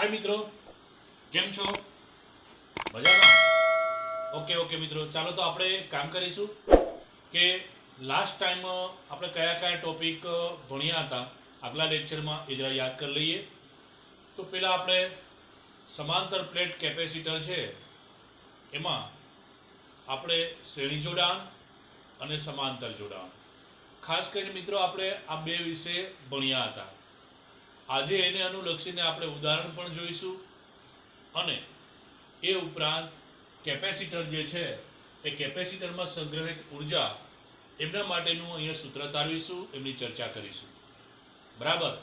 हाय मित्रों, केम छो? मजाમાં? ओके मित्रों, ચાલો તો આપણે કામ કરીશું કે લાસ્ટ ટાઈમ આપણે કયા કયા ટોપિક ભણ્યા હતા આગલા લેક્ચરમાં એ જરા યાદ કરી લઈએ. તો પહેલા આપણે સમાંતર પ્લેટ કેપેસિટર છે એમાં આપણે શ્રેણી જોડાણ અને સમાંતર જોડાણ ખાસ કરીને મિત્રો આપણે આ બે વિશે ભણ્યા હતા. આજે એને અનુલક્ષીને આપણે ઉદાહરણ પણ જોઈશું અને એ ઉપરાંત કેપેસિટર જે છે એ કેપેસિટરમાં સંગ્રહિત ઉર્જા એમના માટેનું અહીંયા સૂત્ર તારવીશું, એમની ચર્ચા કરીશું. બરાબર.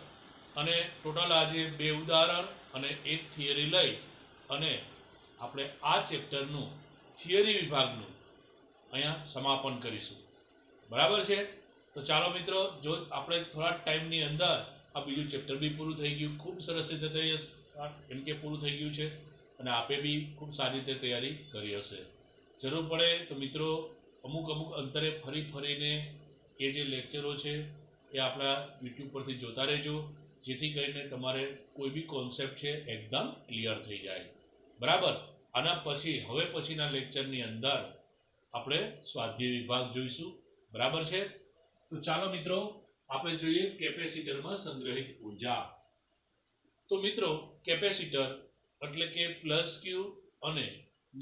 અને ટોટલ આજે બે ઉદાહરણ અને એક થિયરી લઈ અને આપણે આ ચેપ્ટરનું થિયરી વિભાગનું અહીંયા સમાપન કરીશું. બરાબર છે. તો ચાલો મિત્રો, જો આપણે થોડા ટાઈમની અંદર આ બીજું ચેપ્ટર બી પૂરું થઈ ગયું, ખૂબ સરસ રીતે એમ કે પૂરું થઈ ગયું છે અને આપે બી ખૂબ સારી રીતે તૈયારી કરી હશે. જરૂર પડે તો મિત્રો અમુક અંતરે ફરીને એ જે લેક્ચરો છે એ આપણા યુટ્યુબ પરથી જોતા રહેજો, જેથી કરીને તમારે કોઈ બી કોન્સેપ્ટ છે એકદમ ક્લિયર થઈ જાય. બરાબર. આના પછી હવે પછીના લેક્ચરની અંદર આપણે સ્વાધ્યાય વિભાગ જોઈશું. બરાબર છે. તો ચાલો મિત્રો આપણે જોઈએ કેપેસિટરમાં સંગ્રહિત ઉર્જા. તો મિત્રો કેપેસિટર એટલે કે પ્લસ ક્યુ અને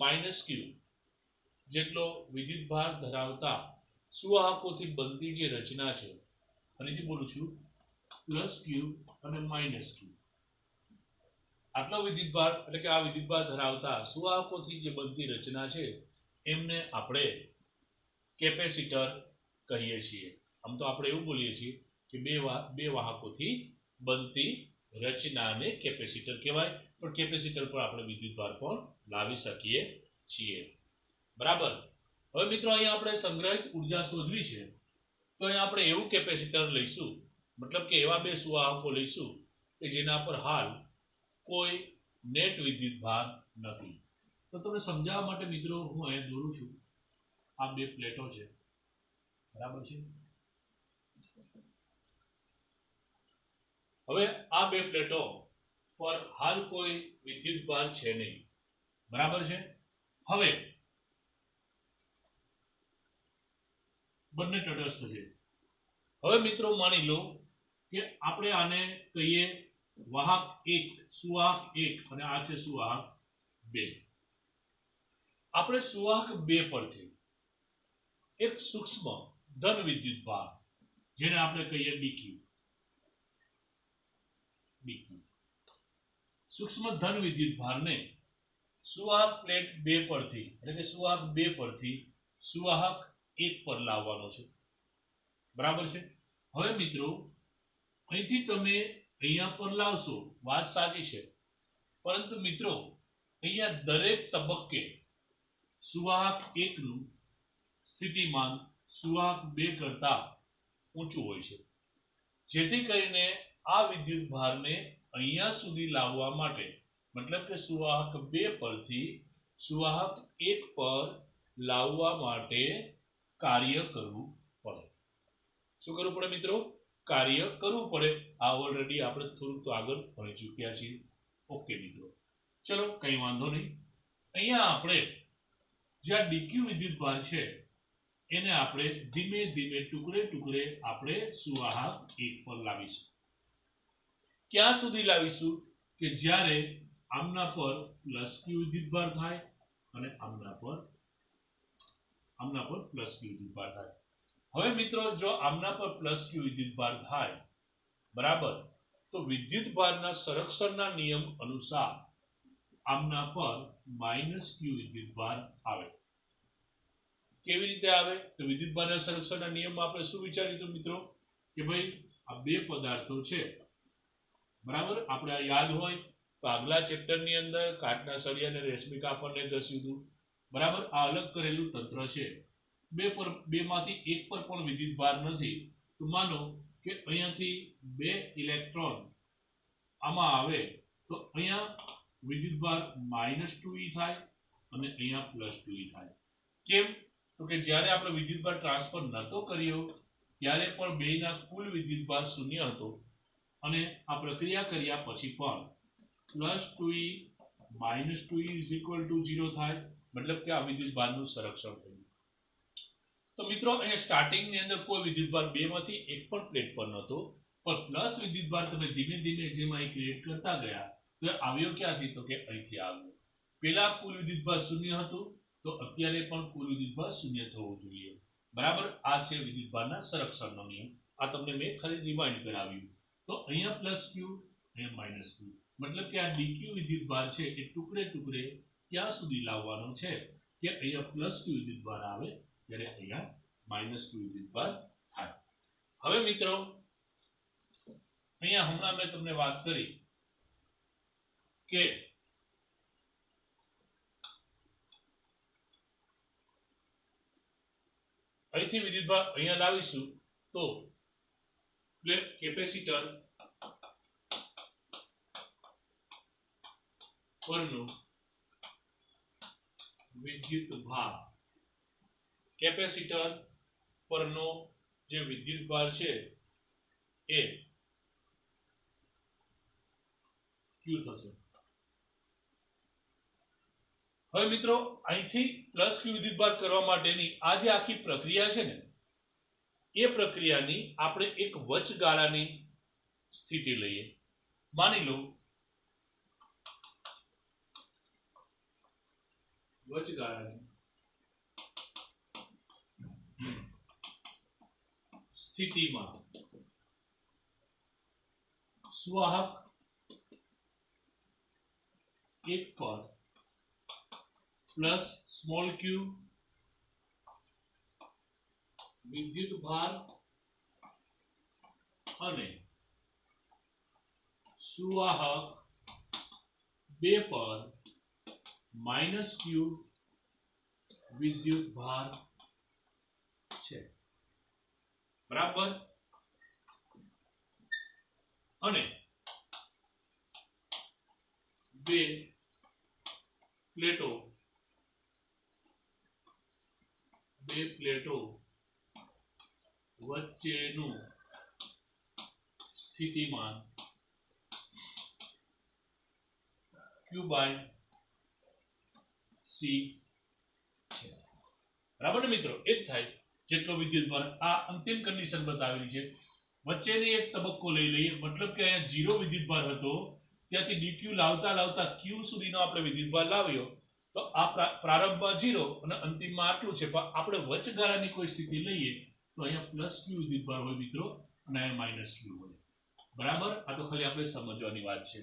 માઇનસ ક્યુ જેટલો વિદ્યુતભાર ધરાવતા સુવાહકોથી બનતી જે રચના છે, ફરીથી બોલું છું, પ્લસ ક્યુ અને માઇનસ ક્યુ આટલો વિદ્યુતભાર એટલે કે આ વિદ્યુતભાર ધરાવતા સુવાહકોથી જે બનતી રચના છે એમને આપણે કેપેસિટર કહીએ છીએ. આમ તો આપણે એવું બોલીએ છીએ કે બે વાહકોથી બનતી રચનાને કેપેસિટર કહેવાય, પણ કેપેસિટર પર આપણે વિદ્યુતભાર પણ લાવી શકીએ છીએ. બરાબર. હવે મિત્રો અહીંયા આપણે સંગ્રહિત ઉર્જા શોધવી છે, તો અહીંયા આપણે એવું કેપેસિટર લઈશું, મતલબ કે એવા બે સુવાહકો લઈશું કે જેના પર હાલ કોઈ નેટ વિદ્યુતભાર નથી. તો તમને સમજાવવા માટે મિત્રો હું અહીંયા દોરું છું. આ બે પ્લેટો છે. બરાબર છે. હવે આ બે પ્લેટો પર હાલ કોઈ વિદ્યુતભાર છે નહીં. બરાબર છે. હવે બંને તટસ્થ છે. હવે મિત્રો માની લો કે આપણે આને કહીએ વાહક 1, સુવાહક 1 અને આ છે સુવાહક 2. આપણે સુવાહક 2 પરથી એક સૂક્ષ્મ ધન વિદ્યુતભાર જેને આપણે કહીએ ડીક્યુ સૂક્ષ્મ ધન વિદ્યુતભારને સુવાહક પ્લેટ 2 પરથી એટલે કે સુવાહક 2 પરથી સુવાહક 1 પર લાવવાનો છે. બરાબર છે. હવે મિત્રો અહીંથી તમે અહીંયા પર લાવશો, વાત સાચી છે, પરંતુ મિત્રો અહીંયા દરેક તબક્કે સુવાહક 1 નું સ્થિતિમાન સુવાહક 2 કરતા ઊંચું હોય છે, જેથી કરીને આ વિદ્યુતભારને અહીંયા સુધી લાવવા માટે, મતલબ કે સુવાહક 2 પરથી સુવાહક 1 પર લાવવા માટે કાર્ય કરવું પડે. શું કરવું પડે મિત્રો? કાર્ય કરવું પડે. આ ઓલરેડી આપણે થોડુંક તો આગળ ભણી ચૂક્યા છીએ. ઓકે મિત્રો, ચલો કઈ વાંધો નહીં. અહીંયા આપણે જે આ ડીક્યુ વિદ્યુતભાર છે એને આપણે ધીમે ધીમે ટુકડે આપણે સુવાહક 1 પર લાવીશું. ક્યાં સુધી લાવીશું? કે જ્યારે આમના પર પ્લસ ક્યુ વિદ્યુતભાર થાય અને આમના પર પ્લસ ક્યુ વિદ્યુતભાર થાય. હવે મિત્રો જો આમના પર પ્લસ ક્યુ વિદ્યુતભાર થાય, બરાબર, તો વિદ્યુતભારના સંરક્ષણના નિયમ અનુસાર આમના પર માઇનસ ક્યુ વિદ્યુતભાર આવે. કેવી રીતે આવે? તો વિદ્યુતભારના સંરક્ષણના નિયમમાં આપણે શું વિચાર્યું હતું મિત્રો કે ભાઈ આ બે પદાર્થો છે, બરાબર, આપણે આ યાદ હોય તો આગલા ચેપ્ટરની અંદર કાચના સળિયા અને રેશમી કાપડને ઘસ્યું હતું. બરાબર. આ અલગ કરેલું તંત્ર છે. બે માંથી એક પર પણ વિદ્યુતભાર નથી, તો માનો કે અહીંયાથી 2 ઇલેક્ટ્રોન આમાં આવે તો અહીંયા વિદ્યુતભાર -2e થાય અને અહીંયા +2e થાય. કેમ? તો કે જ્યારે આપણે વિદ્યુતભાર ટ્રાન્સફર નતો કર્યો ત્યારે પણ બેયના કુલ વિદ્યુતભાર 0 હતો અને આ પ્રક્રિયા કર્યા પછી પણ plus 2e minus 2e is equal two 0 થાય, મતલબ કે આ વિદ્યુતભારનું સંરક્ષણ થયું. તો મિત્રો અહીંયા સ્ટાર્ટિંગની અંદર કોઈ વિદ્યુતભાર બે માંથી એક પણ પ્લેટ પર નહોતો, પણ પ્લસ વિદ્યુતભાર તમે ધીમે ધીમે જેમ અહીં ક્રિએટ કરતા ગયા તો આવ્યો ક્યાંથી, તો કે અહીંથી આવ્યો. પેલા કુલ વિદ્યુતભાર શૂન્ય હતું, તો અત્યારે પણ કુલ વિદ્યુતભાર શૂન્ય થવો જોઈએ. બરાબર, આ છે વિદ્યુતભારના સંરક્ષણનો નિયમ. આ તમને મેં ખાલી રિમાઇન્ડ કરાવ્યું. તો અહીંયા પ્લસ ક્યુ, અહીંયા માઇનસ ક્યુ, મતલબ કે આ ડીક્યુ વિદ્યુતભાર છે એ ટુકડે ટુકડે ત્યાં સુધી લાવવાનો છે કે અહીંયા પ્લસ ક્યુ વિદ્યુતભાર આવે ત્યારે અહીંયા માઇનસ ક્યુ વિદ્યુતભાર થાય. હવે મિત્રો અહીંયા હમણાં મેં તમને વાત કરી કે અહીંથી વિદ્યુતભાર અહીંયા લાવીશું તો કેપેસિટર પરનો વિદ્યુતભાર, કેપેસિટર પરનો જે વિદ્યુતભાર છે એ ક્યુ થશે. હવે મિત્રો અહીંથી પ્લસ ક્યુ વિદ્યુતભાર કરવા માટેની આ જે આખી પ્રક્રિયા છે ને એ પ્રક્રિયાની આપણે એક વચગાળાની સ્થિતિ લઈએ. માની લો વચગાળાની સ્થિતિમાં સુવાહક એક પર પ્લસ સ્મોલ ક્યુ વિદ્યુતભાર અને સુવાહક બે પર માઇનસ ક્યુ વિદ્યુતભાર છે. બરાબર, અને બે પ્લેટો વચ્ચેનું સ્થિતિમાન Q/C છે. બરાબર ને મિત્રો, એ જ થાય જેટલો વિદ્યુતભાર. આ અંતિમ કન્ડિશન બતાવેલી છે. વચ્ચેની એક તબક્કો લઈ લઈએ, મતલબ કે અહીંયા 0 વિદ્યુતભાર હતો ત્યાંથી dq લાવતા લાવતા q સુધીનો આપણે વિદ્યુતભાર લાવ્યો તો આ પ્રારંભમાં 0 અને અંતિમમાં આટલું છે. પણ આપણે વચગાળાની કોઈ સ્થિતિ લઈએ તો અહીંયા પ્લસ q વિદ્યુતભાર હોય મિત્રો અને અહીંયા માઇનસ q હોય. બરાબર, આ તો ખાલી આપણે સમજવાની વાત છે.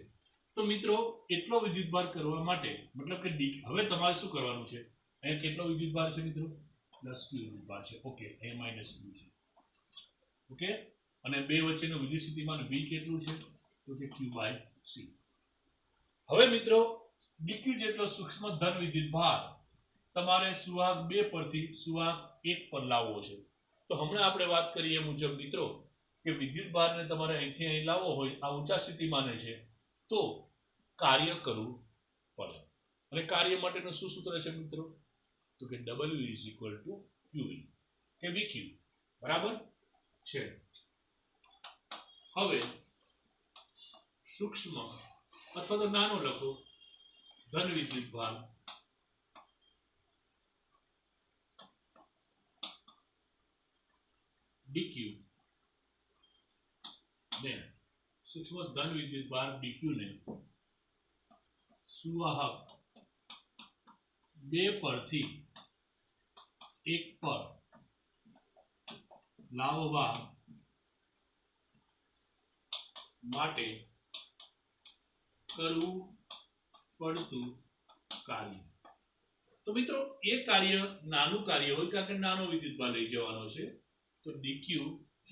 તો મિત્રો એટલો વિદ્યુતભાર કરવા માટે મતલબ કે હવે તમારે શું કરવાનું છે, અહીંયા કેટલો વિદ્યુતભાર છે મિત્રો, પ્લસ q વિદ્યુતભાર છે. ઓકે, અહીંયા માઇનસ q છે. ઓકે, અને બે વચ્ચેનું વિદ્યુત સ્થિતિમાન v કેટલું છે, તો કે Q/C. હવે મિત્રો dq જેટલો સૂક્ષ્મ ધન વિદ્યુતભાર તમારે સુવાહક 2 પરથી સુવાહક 1 પર લાવવો છે. તો હમણાં આપણે વાત કરીએ મુજબ મિત્રો કે વિદ્યુતભારને તમારે અહીંથી અહીં લાવવો હોય, આ ઊંચા સ્થિતિમાને છે તો કાર્ય કરવું પડે. અને કાર્ય માટેનું શું સૂત્ર છે મિત્રો, તો કે W = QV કે VQ. બરાબર છે. હવે સૂક્ષ્મ અથવા તો નાનો લખો ધન વિદ્યુતભાર dq ને સૂક્ષ્મ ધન વિદ્યુતભાર dq ને સુવાહક 2 પરથી 1 પર લાવવા માટે કરવું પડતું કાર્ય. તો મિત્રો એ કાર્ય નાનું કાર્ય હોય કારણ કે નાનો વિદ્યુતભાર લઈ જવાનો છે. તો dq =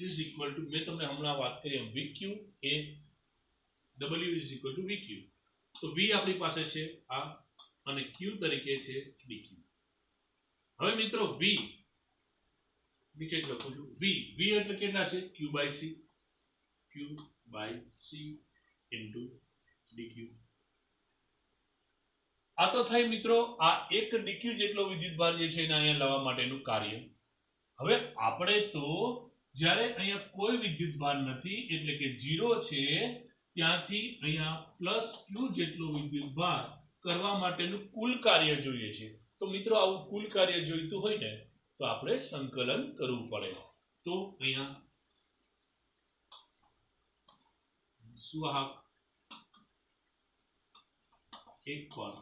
મેં તમને હમણાં વાત કરી એમ vq એ w = vq. તો v આપણી પાસે છે આ અને q તરીકે છે dq. હવે મિત્રો v નીચે જ લખું છું. v એટલે કેટલા છે, Q/C into dq. આ તો થાય મિત્રો આ એક dq જેટલો વિદ્યુતભાર જે છે એને અહીંયા લાવવા માટેનું કાર્ય. હવે આપણે તો જ્યારે અહીંયા કોઈ વિદ્યુતભાર નથી એટલે કે 0 છે ત્યાંથી અહીંયા પ્લસ ક્યુ જેટલો વિદ્યુત ભાર કરવા માટેનું કુલ કાર્ય જોઈએ છે. તો મિત્રો આવું કુલ કાર્ય જોઈતું હોય ને તો આપણે સંકલન કરવું પડે. તો અહીંયા સુવાહક એક પર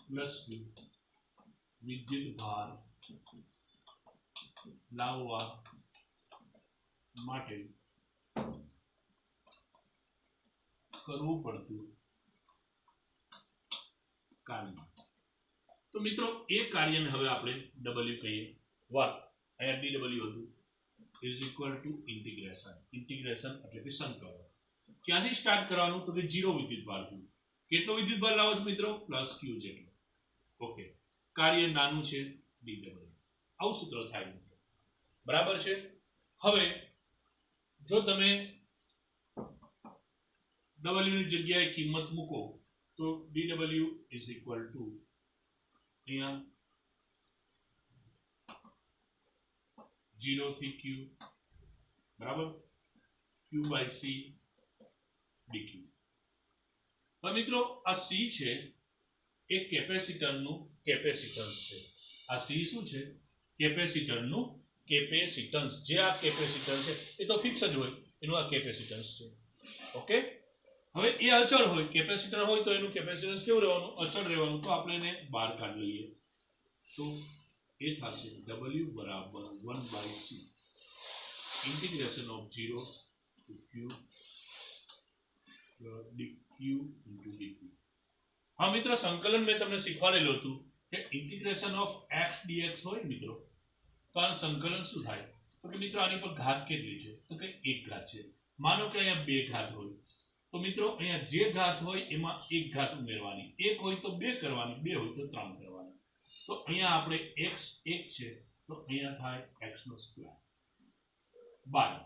પ્લસ ક્યુ વિદ્યુત ભાર લાવવા માટે કરવું પડતું કાર્ય. તો મિત્રો એ કાર્યને હવે આપણે W કહીએ. વાત અહીંયા dw હતું is equal two integration. Integration એટલે કે સંકલન. ક્યાંથી સ્ટાર્ટ કરવાનું તો કે 0 વિદ્યુત ભારથી. કેટલો વિદ્યુત ભાર લાવો છો મિત્રો? પ્લસ ક્યુ જેટલો. ઓકે, કાર્ય નાનું છે dw. આવું સૂત્ર થાય મિત્રો. બરાબર છે. હવે જો તમે w ની જગ્યાએ કિંમત મૂકો તો dw ઇઝ ઇક્વલ ટુ અહીંયા 0 થી q બરાબર q બાય c dq. હવે મિત્રો આ c છે એ કેપેસિટરનું કેપેસિટન્સ છે. આ c શું છે? કેપેસિટરનું કેપેસિટન્સ. જે આ કેપેસિટન્સ છે એ તો ફિક્સ જ હોય, એનું આ કેપેસિટન્સ છે. ઓકે, હવે એ અચળ હોય, કેપેસિટર હોય તો એનું કેપેસિટન્સ કેવું રહેવાનું? અચળ રહેવાનું. તો આપણે એને બહાર કાઢી લઈએ તો એ થશે w બરાબર 1/c integration of 0 to q dq into dq. હા મિત્રો, સંકલન મેં તમને શીખવાડેલું હતું કે ઇન્ટિગ્રેશન ઓફ x dx હોય મિત્રો તો આ સંકલન શું થાય? તો કે મિત્રો આની પર ઘાત કેટલી છે? તો કે 1 ઘાત છે. માનો કે અહીંયા 2 ઘાત હોય તો મિત્રો અહીંયા જે ઘાત હોય એમાં 1 ઘાત ઉમેરવાની. 1 હોય તો 2 કરવાની, 2 હોય તો 3 કરવાની. તો અહીંયા આપણે x 1 છે તો અહીંયા થાય x નો સ્ક્વેર બાય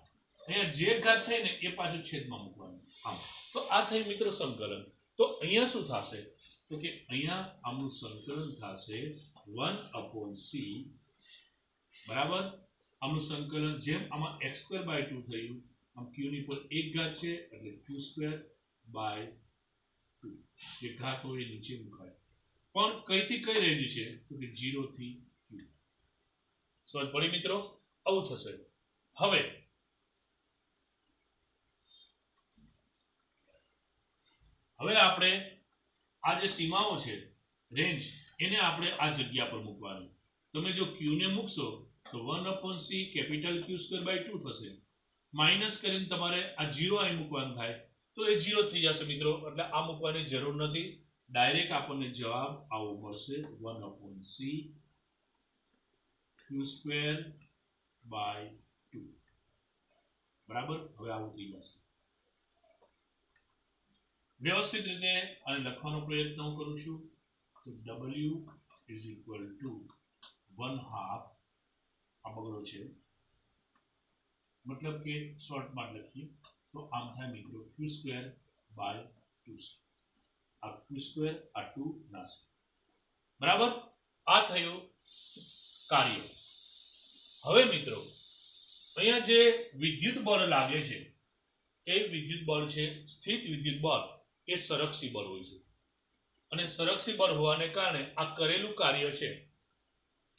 અહીંયા જે ઘાત થાય ને એ પાછું છેદમાં મૂકવાનું. આમ તો આ થઈ મિત્રો સંકલન. તો અહીંયા શું થશે? તો કે અહીંયા આમનું સંકલન થશે 1/c બરાબર. આમનું સંકલન જેમ આમાં x²/2 થયું, આમ q ની પર 1 ઘાત છે એટલે q²/2. જે ઘાત હોય એ નીચે મુકાય. પણ કઈથી કઈ રેન્જ છે? તો કે 0 થી q. સમજ પડી મિત્રો? આવું થશે. હવે આપણે આ જે સીમાઓ છે રેન્જ એને આપણે આ જગ્યા પર મૂકવાની. તમે જો q ને મૂકશો તો 1/c કેપિટલ q²/2 થશે. માઈનસ કરીને તમારે આ 0 અહીં મૂકવાનું થાય તો એ 0 થઈ જશે મિત્રો. એટલે આ મૂકવાની જરૂર નથી. ડાયરેક્ટ આપણને જવાબ આવો મળશે 1/c q²/2 બરાબર. હવે આવું થઈ જશે. વ્યવસ્થિત રીતે આને લખવાનો પ્રયત્ન હું કરું છું તો w ઇઝ ઇક્વલ ટુ 1/2 આ બગડો છે મતલબ કે શોર્ટમાં લખીએ તો આમ થાય મિત્રો q²/2. આ q² આ 2 નાશે બરાબર. આ થયું કાર્ય. હવે મિત્રો અહીંયા જે વિદ્યુત બળ લાગે છે એ વિદ્યુત બળ છે સ્થિત વિદ્યુત બળ. એ સંરક્ષી બળ હોય છે અને સંરક્ષી બળ હોવાને કારણે આ કરેલું કાર્ય છે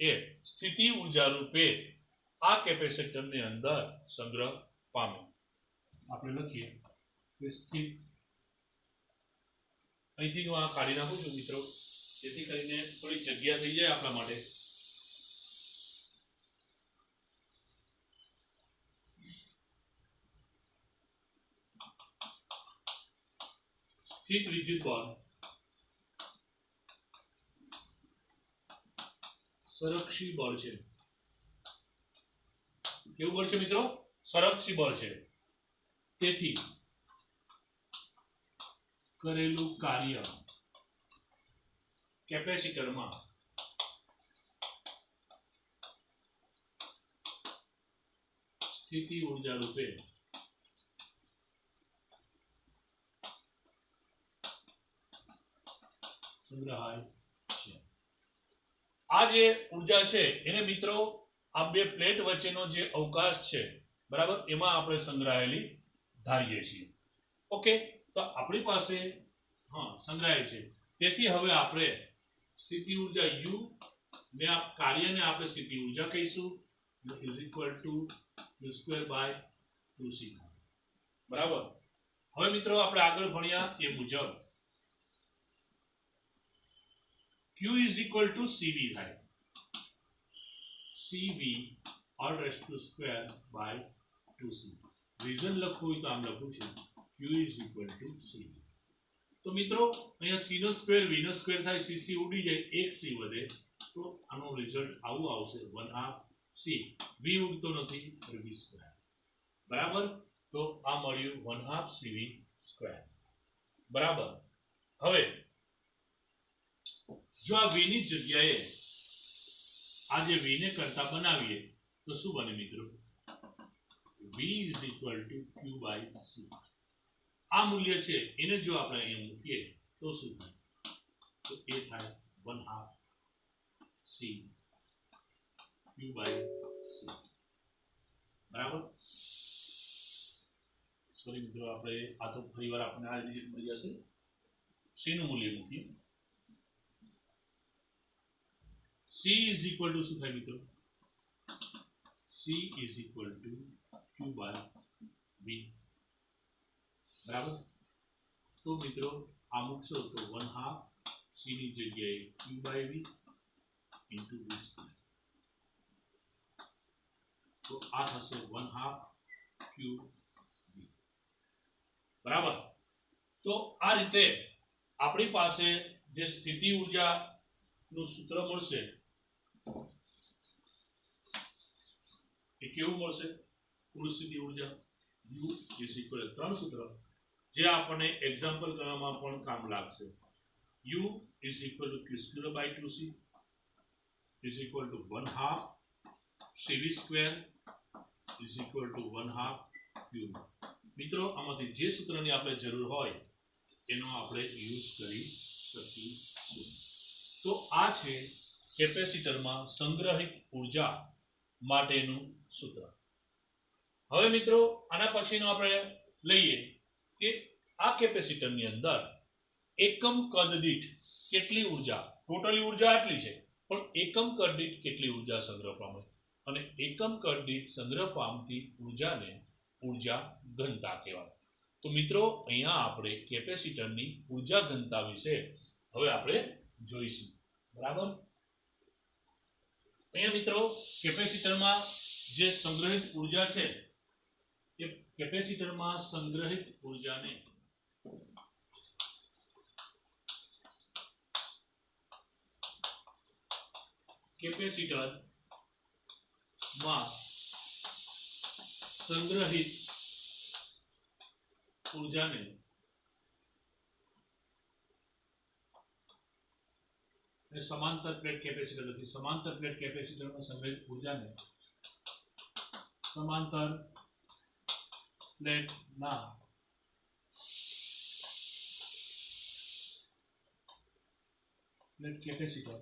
એ સ્થિતિ ઊર્જા રૂપે આ કેપેસિટરની અંદર સંગ્રહ પામે. આપણે લખીએ કે સ્થિત, અહીંથી હું આ કાઢી નાખું છું મિત્રો જેથી કરીને થોડી જગ્યા થઈ જાય આપણા માટે. સ્થિત વિદ્યુત બળ સંરક્ષી બળ છે. કેવું બળ છે મિત્રો? સંરક્ષી બળ છે. તેથી કરેલું કાર્ય કેપેસિટરમાં સ્થિતિ ઊર્જા રૂપે સંગ્રહાય છે. આ જે ઊર્જા છે એને મિત્રો આ બે પ્લેટ વચ્ચેનો જે અવકાશ છે બરાબર એમાં આપણે સંગ્રહાયેલી ધારીએ છીએ. ઓકે, તો આપણી પાસે સંગ્રહાય છે. તેથી હવે આપણે સ્થિતિ ઊર્જા U ને આ કાર્યને આપણે સ્થિતિ ઊર્જા કહીશું, is equal two u² by 2c. બરાબર. હવે મિત્રો આપણે આગળ ભણ્યા એ મુજબ Q is equal two CV થાય. CV all raised to square by 2c. Reason લખવું હોય તો આમ લખું છું, Q is equal two CV. તો મિત્રો અહીંયા c નો સ્ક્વેર v નો સ્ક્વેર થાય, cc ઉડી જાય, એક c વધે, તો આનો રિઝલ્ટ આવું આવશે 1/2 c. v ઉડતો નથી એટલે v સ્ક્વેર. બરાબર. તો આ મળ્યું 1/2 cv સ્ક્વેર. બરાબર. હવે જો આ v ની જગ્યાએ આ જે v ને કરતા બનાવીએ તો શું બને મિત્રો? v is equal to q by c. આ મૂલ્ય છે એને જો આપણે અહીંયા મૂકીએ તો શું થાય? તો એ થાય 1/2 c q બાય c. બરાબર. સોરી મિત્રો, આપણે આ તો ફરીવાર આપણે આ રીતે મળી જશે. c નું મૂલ્ય મૂકીએ. c ઇઝ ઇક્વલ ટુ શું થાય મિત્રો? c is equal to q by v. બરાબર. તો મિત્રો આ મૂકશો તો 1/2 c ની જગ્યાએ q by v into v square. તો આ થશે 1/2 q v. બરાબર. તો આ રીતે આપણી પાસે જે સ્થિતિ ઊર્જા નું સૂત્ર મળશે એ કેવું મળશે? કુલ સ્થિતિ ઊર્જા U ઇઝ ઇક્વલ ટુ 3 સૂત્ર જે આપણને એક્ઝામ્પલ કરવામાં પણ કામ લાગશે. U is equal to q² by 2c is equal to 1/2 cv square is equal to 1/2 q. મિત્રો આમાંથી જે સૂત્રની આપણે જરૂર હોય એનો આપણે યુઝ કરી શકીશું. તો આ છે કેપેસિટરમાં સંગ્રહિત ઊર્જા માટેનું સૂત્ર. હવે મિત્રો આના પછીનો આપણે લઈએ કે આ કેપેસિટરની અંદર એકમ કદ દીઠ કેટલી ઊર્જા, ટોટલી ઊર્જા આટલી છે પણ એકમ કદ દીઠ કેટલી ઊર્જા સંગ્રહ પામે, અને એકમ કદ દીઠ સંગ્રહ પામતી ઊર્જાને ઊર્જા ઘનતા કહેવાય. તો મિત્રો અહીંયા આપણે કેપેસિટરની ઊર્જા ઘનતા વિશે હવે આપણે જોઈશું. બરાબર. અહીંયા મિત્રો કેપેસિટરમાં જે સંગ્રહિત ઊર્જા છે એ કેપેસિટરમાં સંગ્રહિત ઊર્જાને કેપેસિટરમાં સંગ્રહિત ઊર્જાને समांतर प्लेट कैपेसिटर लखी. समांतर प्लेट कैपेसिटर में संग्रहित ऊर्जा ने समांतर प्लेट ना प्लेट कैपेसिटर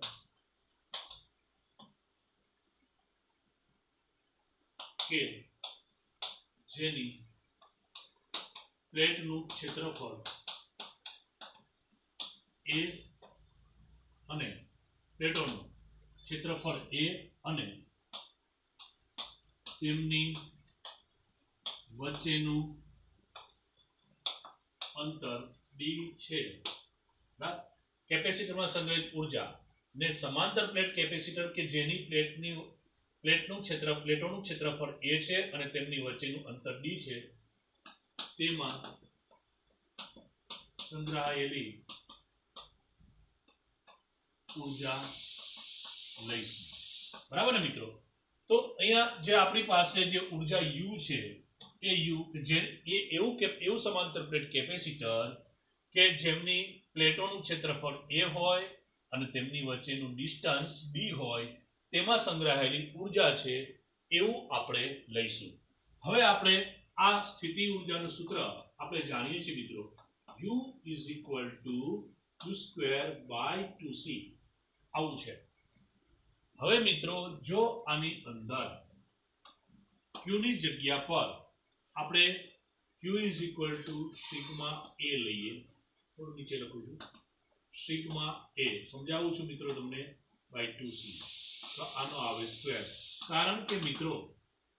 के जेनी प्लेट नु क्षेत्रफल ए અને પ્લેટોનું ક્ષેત્રફળ a અને તેમની વચ્ચેનું અંતર d છે. કેપેસિટરમાં સંગ્રહિત ઊર્જા ને સમાંતર પ્લેટ કેપેસિટર કે જેની પ્લેટોનું ક્ષેત્રફળ a છે અને તેમની વચ્ચેનું અંતર d છે તેમાં સંગ્રહાયેલી ઊર્જા લઈશું. બરાબર ને મિત્રો? તો અહીંયા જે આપણી પાસે જે ઊર્જા U છે એ U જે એવું સમાંતર પ્લેટ કેપેસિટર કે જેમની પ્લેટોનું ક્ષેત્રફળ a હોય અને તેમની વચ્ચેનું ડિસ્ટન્સ d હોય તેમાં સંગ્રહાયેલી ઊર્જા છે એવું આપણે લઈશું. હવે આપણે આ સ્થિતિ ઊર્જાનું સૂત્ર આપણે જાણીએ છીએ મિત્રો. U is equal to q² by 2c આવું છે. હવે મિત્રો જો આની અંદર q ની જગ્યા પર આપણે Q is equal to sigma એ લઈએ, થોડું નીચે લખું છું, સિગ્મા એ સમજાવું છું મિત્રો તમને બાય 2c, તો આનો આવે સ્ક્વેર. કારણ કે મિત્રો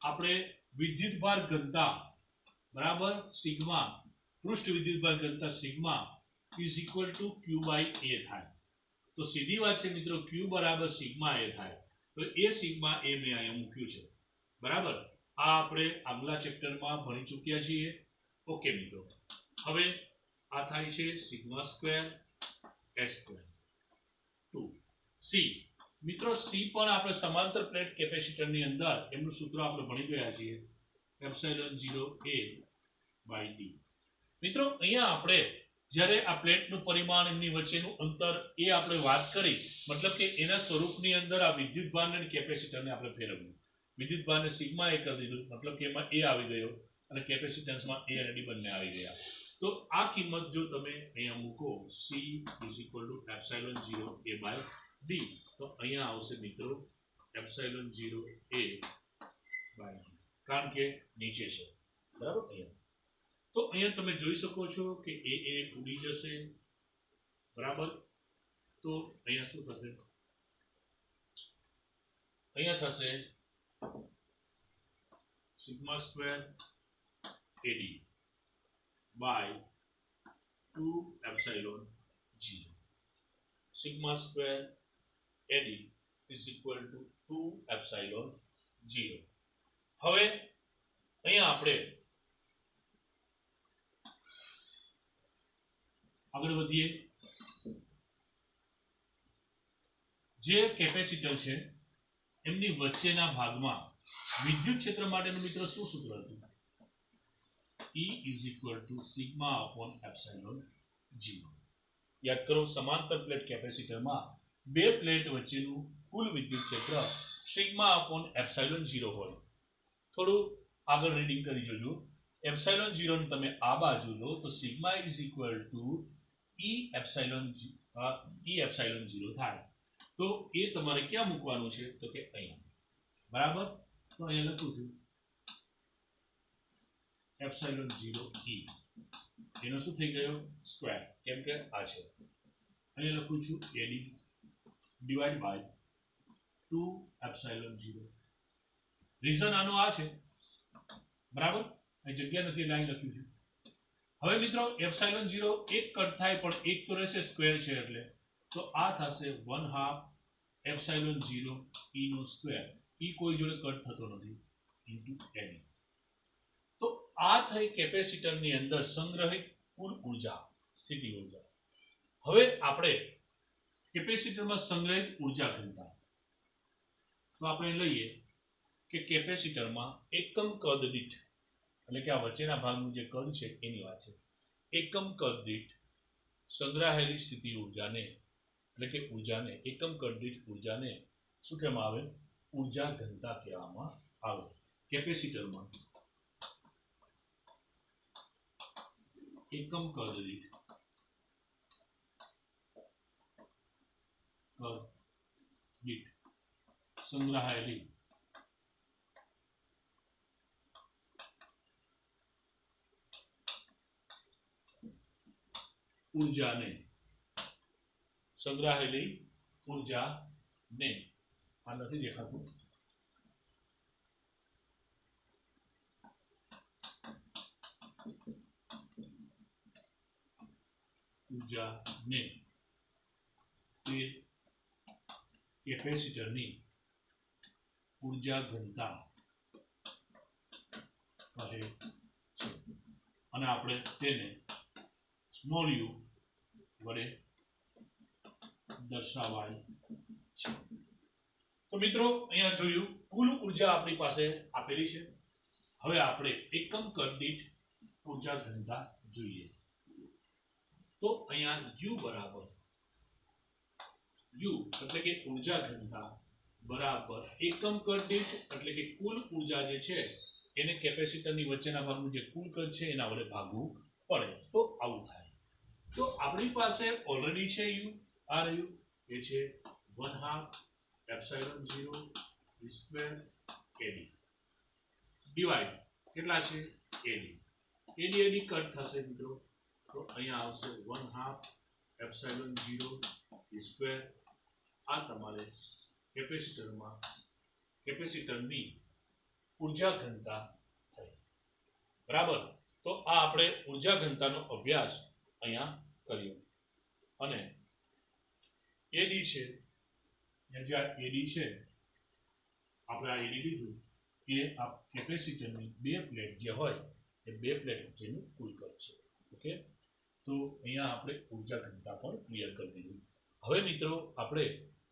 આપણે વિદ્યુતભાર ઘનતા બરાબર સિગ્મા, પૃષ્ઠ વિદ્યુતભાર ઘનતા sigma is equal to Q by A થાય. તો સીધી વાત છે મિત્રો, Q બરાબર સિગ્મા એ થાય. તો એ સિગ્મા એ મેં અહીંયા મૂક્યું છે બરાબર. આ આપણે આગલા ચેપ્ટરમાં ભણી ચૂક્યા છીએ. ઓકે મિત્રો, હવે આ થાય છે sigma square s square 2c. મિત્રો c પણ આપણે સમાંતર પ્લેટ કેપેસિટરની અંદર એમનું સૂત્ર આપણે ભણી ગયા છીએ, એપ્સિલોન 0 a બાય d. મિત્રો અહીંયા આપણે જ્યારે આ પ્લેટનું પરિમાણ એમની વચ્ચેનું અંતર એ આપણે વાત કરી, મતલબ કે એના સ્વરૂપની અંદર આ વિદ્યુતભારને અને કેપેસિટરને આપણે ફેરવ્યું. વિદ્યુતભારને સિગ્મા એ કરી દીધું, મતલબ કે એમાં એ આવી ગયો અને કેપેસિટન્સમાં એ અને ડી બંને આવી ગયા. તો આ કિંમત જો તમે અહીંયા મૂકો c is equal to epsilon 0 a by d, તો અહીંયા આવશે મિત્રો એપ્સિલોન 0 a બાય d, કારણ કે નીચે છે બરાબર. અહીંયા તો અહીંયા તમે જોઈ શકો છો કે એ ઉડી જશે બરાબર. તો અહીંયા શું થશે, અહીંયા થશે sigma square AD by 2 epsilon 0. Sigma square AD is equal to 2 epsilon 0. હવે અહીંયા આપણે આગળ વધીએ. જે કેપેસિટર છે એમની વચ્ચેના ભાગમાં વિદ્યુત ક્ષેત્ર માટેનું મિત્રો શું સૂત્ર હતું, E is equal to sigma upon epsilon 0. યાદ કરો, સમાંતર પ્લેટ કેપેસિટરમાં બે પ્લેટ વચ્ચેનું કુલ વિદ્યુત ક્ષેત્ર સિગ્મા અપોન એપ્સિલોન 0 હોય. થોડું આગળ રીડિંગ કરી જોજો. એપ્સિલોન 0 ને તમે આ બાજુ લો તો sigma is equal two E epsilon 0 થાય. તો એ તમારે ક્યાં મૂકવાનું છે, તો કે અહીંયા બરાબર. તો અહીંયા લખું છું એપ્સિલોન 0 E, એનો શું થઈ ગયો સ્ક્વેર, કેમ કે આ છે. અહીંયા લખું છું AD divide by 2 epsilon 0. Reason આનો આ છે બરાબર, અહીં જગ્યા નથી લાઈન લખ્યું છે. હવે મિત્રો એપ્સિલોન 0 એક કટ થાય પણ એક તો રહેશે સ્ક્વેર છે એટલે, તો આ થશે 1/2 એપ્સિલોન 0 E નો સ્ક્વેર. E કોઈ જોડે કટ થતો નથી ઇન્ટુ AD. તો આ થઈ કેપેસિટરની અંદર સંગ્રહિત કુલ ઉર્જા, સ્થિતિ ઉર્જા. હવે આપણે કેપેસિટરમાં સંગ્રહિત ઉર્જા ઘનતા, તો આપણે લઈએ કે કેપેસિટરમાં એકમ કદ દીઠ, એટલે કે આ વચ્ચેના ભાગનું જે કદ છે એની વાત છે, એકમ કદ દીઠ સંગ્રહાયેલી સ્થિતિ ઉર્જાને, એટલે કે ઉર્જાને, એકમ કદ દીઠ ઉર્જાને શું કહેવામાં આવે, ઉર્જા ઘનતા કહેવામાં આવે. કેપેસિટરમાં એકમ કદ દીઠ સંગ્રહાયેલી ઉર્જાને, સંગ્રહાયેલી ઉર્જાને, આ નથી દેખાતું, ઉર્જાને તે કેપેસિટરની ઉર્જા ઘનતા કહે છે અને આપણે તેને સ્મોલ u વડે દર્શાવાય છે. તો મિત્રો અહીંયા જોયું કુલ ઉર્જા આપણી પાસે આપેલી છે. હવે આપણે એકમ કદ દીઠ ઉર્જા ઘનતા જોઈએ. તો અહીંયા u બરાબર, u એટલે કે ઉર્જા ઘનતા બરાબર એકમ કદ દીઠ એટલે કે કુલ ઉર્જા જે છે એને કેપેસિટરની વચ્ચેના ભાગનું જે કુલ કદ છે એના વડે ભાગવું પડે, તો આવું થાય. તો આપણી પાસે ઓલરેડી છે u, આ રહ્યું એ છે 1/2 એપ્સિલોન 0 સ્ક્વેર AD ડિવાઇડ કેટલા છે AD. એડી એડી કટ થશે મિત્રો, તો અહીંયા આવશે 1/2 એપ્સિલોન 0 સ્ક્વેર. આ તમારે કેપેસિટરની ઉર્જા ઘનતા થઈ. બરાબર. તો આ આપણે ઉર્જા ઘનતાનો અભ્યાસ અહીંયા કર્યો. અને એડી છે, જે આ એડી છે, આપણે આ એડી લીધું એ આ કેપેસિટરની બે પ્લેટ જે હોય એ બે પ્લેટ વચ્ચેનું કુલ કદ છે. ઓકે, તો અહીંયા આપણે ઉર્જા ઘનતા પણ ક્લિયર કરી દીધું. હવે મિત્રો આપણે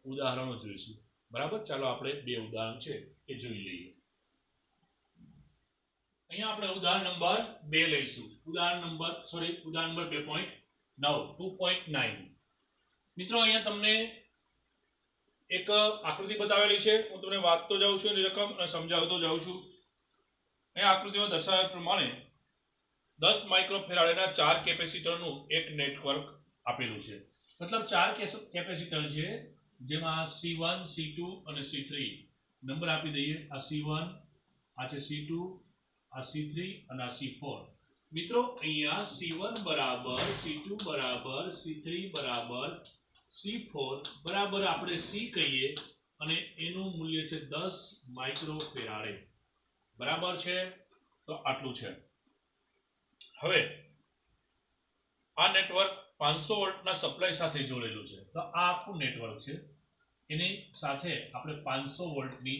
ઉદાહરણો જોઈશું. બરાબર, ચાલો આપણે બે ઉદાહરણ છે એ જોઈ લઈએ. અહીંયા આપણે ઉદાહરણ નંબર 2 લઈશું. ઉદાહરણ નંબર 2.9 2.9. મિત્રો અહીંયા તમને એક આકૃતિ બતાવેલી છે. હું તમને વાંચતો જાઉં છું એની રકમ અને સમજાવતો જાઉં છું. અહીંયા આકૃતિમાં દર્શાવ્યા પ્રમાણે 10 માઇક્રોફેરાડેના 4 કેપેસિટરનું એક નેટવર્ક આપેલું છે. મતલબ 4 કેપેસિટર છે, જેમાં C1 C2 અને C3 નંબર આપી દઈએ. આ C1, આ છે C2, આ C3 અને આ C4. મિત્રો અહીંયા C1 બરાબર C2 બરાબર C3 બરાબર C4 બરાબર આપણે C કહીએ અને એનું મૂલ્ય છે 10 માઇક્રોફેરાડે. બરાબર છે, તો આટલું છે. હવે આ નેટવર્ક 500 વોલ્ટના સપ્લાય સાથે જોડેલું છે. તો આ આખું નેટવર્ક છે, એની સાથે આપણે 500 વોલ્ટની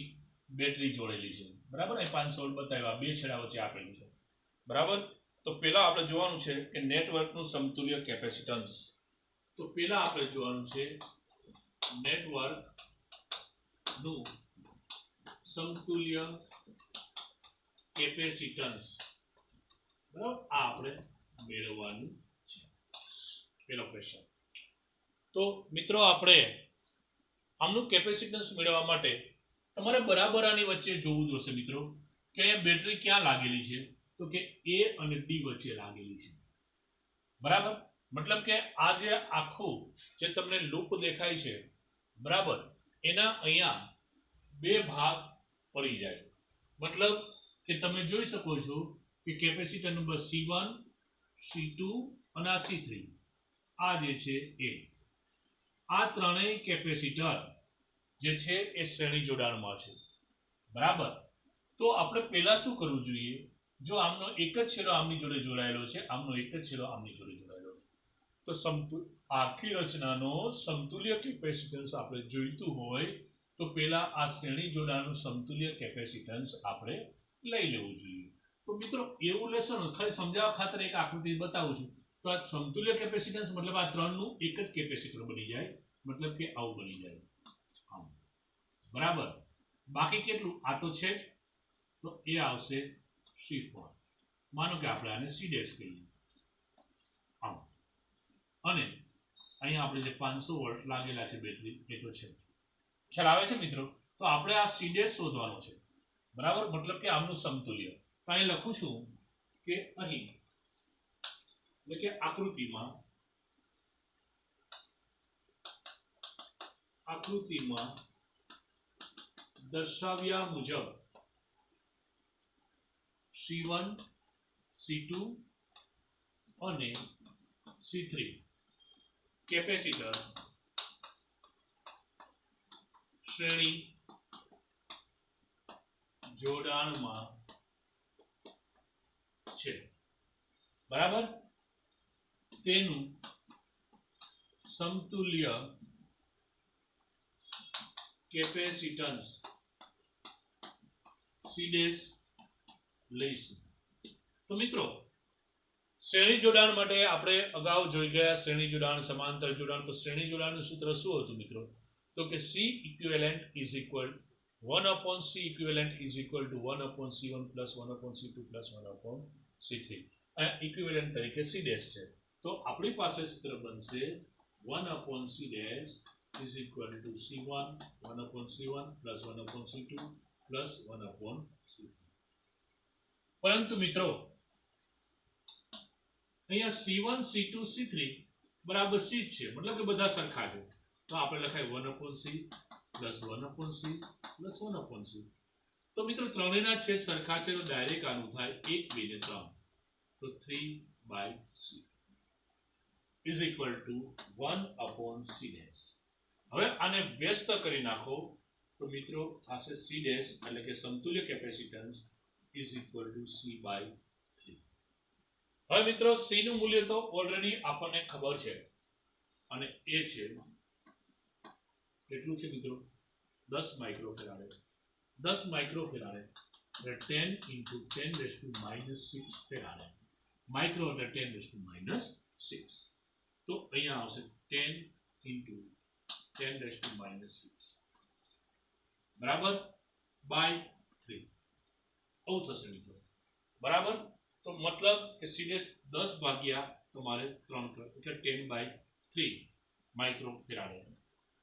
બેટરી જોડેલી છે. બરાબર, એ 500 વોલ્ટ બતાવ્યા, બે છેડા વચ્ચે આપેલું છે. બરાબર, તો પહેલા આપણે જોવાનું છે કે નેટવર્કનું સમતુલ્ય કેપેસિટન્સ. તો પહેલા આપણે જોવાનું છે નેટવર્કનું સમતુલ્ય કેપેસિટન્સ. બરાબર, આ આપણે મેળવવાનું છે. પહેલો ક્વેશ્ચન. તો મિત્રો આપણે આમનું કેપેસિટન્સ મેળવવા માટે તમારે બરાબર આની વચ્ચે જોવું જોશે મિત્રો કે બેટરી ક્યાં લાગેલી છે. તો કે A અને D વચ્ચે લાગેલી છે. બરાબર, મતલબ કે આ જે આખું જે તમને લૂપ દેખાય છે, બરાબર, એના અહીંયા બે ભાગ પડી જાય. મતલબ કે તમે જોઈ શકો છો કે કેપેસિટર નંબર C1 C2 અને આ C3 આ જે છે એ આ ત્રણેય કેપેસિટર જે છે એ શ્રેણી જોડાણમાં છે. બરાબર, તો આપણે પહેલા શું કરવું જોઈએ? જો આમનો એક જ છેડો આમની જોડે જોડાયેલો છે, આમનો એક જ છેડો આમની જોડે જોડાયેલો છે, તો આખી રચનાનો સમતુલ્ય કેપેસિટન્સ આપણે જોઈતું હોય તો પહેલા આ શ્રેણી જોડાણનું સમતુલ્ય કેપેસિટન્સ આપણે લઈ લેવું જોઈએ. તો મિત્રો એવું લેશો ને, ખાલી સમજાવવા ખાતર એક આકૃતિ બતાવું છું. તો આ સમતુલ્ય કેપેસિટન્સ મતલબ આ ત્રણનું એક જ કેપેસિટર બની જાય, મતલબ કે આવું બની જાય. બરાબર, બાકી કેટલું આ તો છે, તો એ આવશે C4. માનો કે આપણે આને C' કહીએ. અને અહીંયા આપણે જે 500 વોલ્ટ લાગેલા છે બેટરી એ તો છે. ખ્યાલ આવે છે મિત્રો? તો આપણે આ C' શોધવાનો છે. બરાબર, મતલબ કે આમનું સમતુલ્ય. તો અહીં લખું છું કે અહીં એટલે કે આકૃતિમાં દર્શાવ્યા મુજબ C1 C2 અને C3 કેપેસિટર શ્રેણી જોડાણમાં છે. બરાબર, તેનું સમતુલ્ય કેપેસિટન્સ C' લઈશું. તો મિત્રો શ્રેણી જોડાણ માટે આપણે અગાઉ જોઈ ગયા શ્રેણી જોડાણ, સમાંતર જોડાણ. તો શ્રેણી જોડાણનું સૂત્ર શું હતું મિત્રો? તો કે C equivalent is equal 1/C equivalent is equal to 1/C1 plus 1/C2 plus 1/C3. આ ઇક્વિવેલન્ટ તરીકે C' છે. તો આપણી પાસે સૂત્ર બનશે 1/C' is equal to C1 1/C1 plus 1/C2 plus 1/C3. પરંતુ મિત્રો અહીંયા C1 C2 C3 બરાબર C છે, મતલબ કે બધા સરખા છે. તો આપણે લખાય 1/C plus 1/C plus 1/C. તો મિત્રો ત્રણેયના છેદ સરખા છે, તો ડાયરેક્ટ આનું થાય 1 2 ને 3. તો 3/c is equal two 1/c dash. હવે આને વ્યસ્ત કરી નાખો તો મિત્રો થશે c ડેશ એટલે કે સમતુલ્ય capacitance is equal to c/3. હવે મિત્રો c નું મૂલ્ય તો ઓલરેડી આપણને ખબર છે અને એ છે કેટલું છે મિત્રો 10 માઇક્રોફેરાડે. 10 માઇક્રોફેરાડે એટલે 10 × 10⁻⁻6 ફેરાડે. માઇક્રો એટલે 10⁻⁻6. તો અહીંયા આવશે 10 × 10⁻⁻6 બરાબર બાય 3 આવું થશે મિત્રો. બરાબર. તો મતલબ કે સીધે 10 ભાગ્યા તમારે 3 કરો એટલે 10/3 માઇક્રોફેરાડે.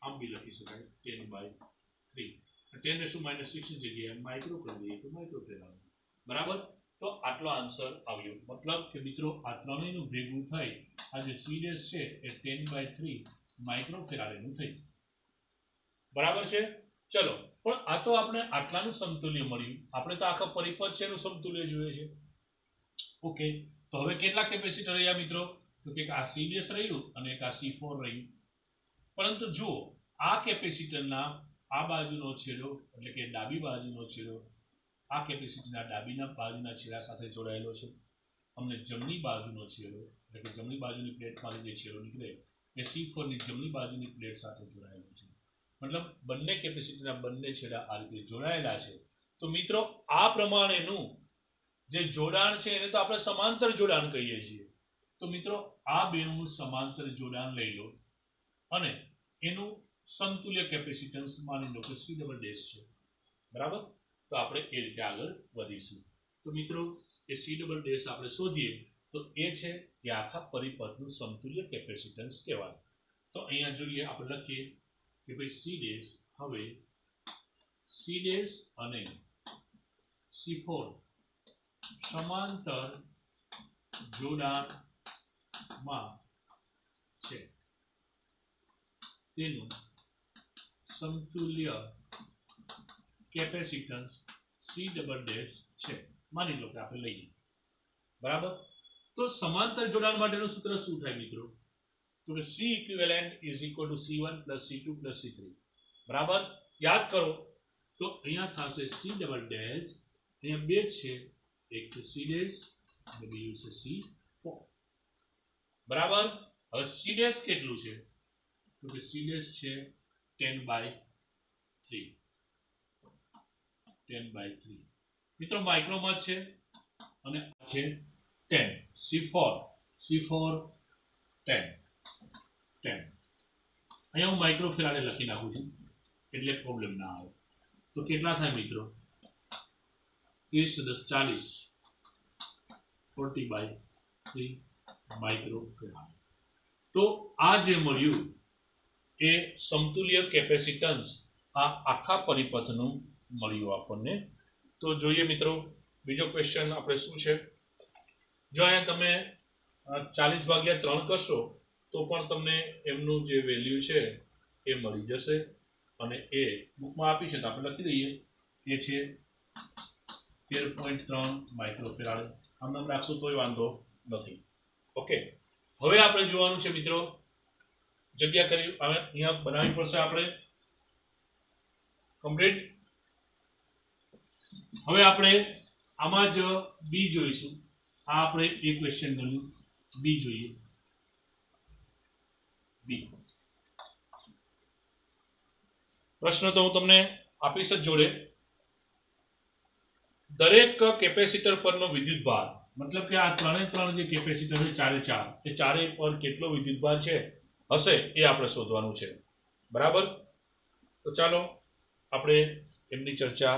આમ બી લખી શકાય 10/3. 10⁻⁻6 ની જગ્યાએ માઇક્રો કરી દઈએ તો માઇક્રોફેરાડે. બરાબર. તો આટલો આન્સર આવ્યો. મતલબ કે મિત્રો આ ત્રણેયનું ભેગું થઈ આ જે c ડેશ છે એ 10/3 માઇક્રોફેરાડેનું થઈ. બરાબર છે. ચલો પણ આ તો આપણે આટલાનું સમતુલ્ય મળ્યું. આપણે તો આખા પરિપથ છે એનું સમતુલ્ય જોઈએ છે. ઓકે. તો હવે કેટલા કેપેસિટર રહ્યા મિત્રો? તો કે આ c ડેશ રહ્યું અને એક આ c4 રહ્યું. પરંતુ જુઓ આ કેપેસિટરના આ બાજુનો છેડો એટલે કે ડાબી બાજુનો છેડો આ કેપેસિટરના ડાબીના બાજુના છેડા સાથે જોડાયેલો છે. અમને જમણી બાજુનો છેડો એટલે કે જમણી બાજુની પ્લેટમાંથી જે છેડો નીકળે એ c4 ની જમણી બાજુની પ્લેટ સાથે જોડાયેલો છે. મતલબ બંને કેપેસિટરના બંને છેડા આ રીતે જોડાયેલા છે. તો મિત્રો આ પ્રમાણેનું જે જોડાણ છે એને તો આપણે સમાંતર જોડાણ કહીએ છીએ. તો મિત્રો આ બેનું સમાંતર જોડાણ લઈ લો અને એનું સમતુલ્ય કેપેસિટન્સ માની લો કે c ડબલ ડેશ છે. બરાબર. તો આપણે એ રીતે આગળ વધીશું. તો મિત્રો એ c ડબલ ડેશ આપણે શોધીએ તો એ છે કે આખા પરિપથનું સમતુલ્ય કેપેસિટન્સ કહેવાય. તો અહીંયા જોઈએ આપણે લખીએ કે ભાઈ c ડેશ હવે c ડેશ અને c4 સમાંતર જોડાણમાં છે. તેનું સમતુલ્ય કેપેસિટન્સ c ડબલ ડેશ છે. માની લો કે આપણે લઈએ. બરાબર. તો સમાંતર જોડાણ માટેનું સૂત્ર શું થાય મિત્રો? તો કે c equivalent is equal two c1 + c2 + c3. બરાબર. યાદ કરો તો અહીંયા થશે c ડબલ ડેશ. અહીંયા બે છે, એક છે c ડેશ અને બીજું છે c4. બરાબર. હવે c ડેશ કેટલું છે? તો કે c ડેશ છે 10/3. 10/3 મિત્રો માઇક્રોમાં છે અને આ છે 10. c4 10. અહીંયા હું માઇક્રોફેરાડે લખી નાખું છું એટલે પ્રોબ્લેમ ના આવે. તો કેટલા થાય મિત્રો? 30 × 10 40 40/3 માઇક્રોફેરાડ. તો આ જે મળ્યું એ સમતુલ્ય કેપેસિટન્સ આ આખા પરિપથનું મળ્યું આપણને. તો જોઈએ મિત્રો બીજો ક્વેશ્ચન આપણે શું છે. જો અહીંયા તમે 40/3 કરશો તો પણ તમને એમનું જે વેલ્યુ છે એ મળી જશે અને એ બુકમાં આપી છે તો આપણે લખી દઈએ. એ છે 13.3 માઇક્રોફેરાડ. આમ નામ રાખશો તોય વાંધો નથી. ઓકે. હવે આપણે જોવાનું છે મિત્રો જગ્યા કરી અહીંયા બનાવવી પડશે આપણે કમ્પ્લીટ. હવે આપણે આમાં જ બી જોઈશું. આ આપણે એક ક્વેશ્ચન ગણ્યું. બી જોઈએ. બી પ્રશ્ન તો હું તમને આપીશ જ જોડે. દરેક કેપેસિટર પરનો વિદ્યુતભાર મતલબ કે આ ત્રણ જે કેપેસિટર છે ચારે પર કેટલો વિદ્યુતભાર છે હશે એ આપણે શોધવાનું છે. બરાબર. તો ચાલો આપણે એમની ચર્ચા